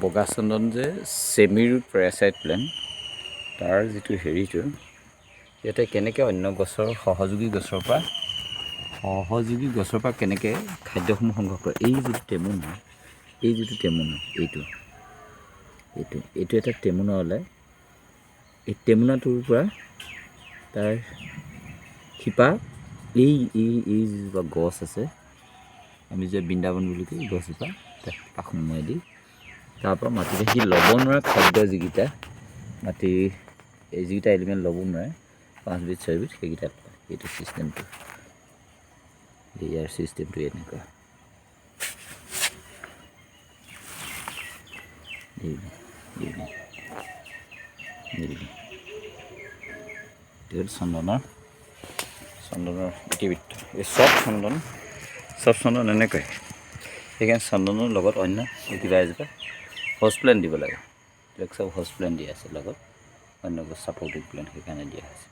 বগা চন্দন যে semi root parasite plant তাৰ যিটো হেৰিটো ইয়াতে কেনেকৈ অন্য গছৰ সহযোগী গছৰ পৰা কেনেকৈ খাদ্যসমূহ সংগ্ৰহ কৰে। এই যিটো টেমুনা এইটো এটা টেমুনা ওলায়। এই টেমুনাটোৰ পৰা তাৰ শিপা এই যিজোপা গছ আছে, আমি যে বৃন্দাবন বুলি কওঁ গছজোপা, তাক সোমোৱাই দি তাৰ পৰা মাটিতে সি ল'ব নোৱাৰা খাদ্য যিকেইটা যিকেইটা এলিমেণ্ট ল'ব নোৱাৰে 5 বিধ 6 বিধ সেইকেইটা লয়। এইটো চিষ্টেমটো, ইয়াৰ চিষ্টেমটো এনেকুৱা। চন্দনৰ ইতিবৃত্ত। এই চব চন্দন এনেকুৱাই। সেইকাৰণে চন্দনৰ লগত অন্য কিবা এজোপা হষ্ট প্লেণ্ট দিব লাগে। এইবিলাক চব হষ্ট প্লেণ্ট দিয়া আছে, লগত অন্য ছাপৰ্টিভ প্লেণ্ট সেইকাৰণে দিয়া হৈছে।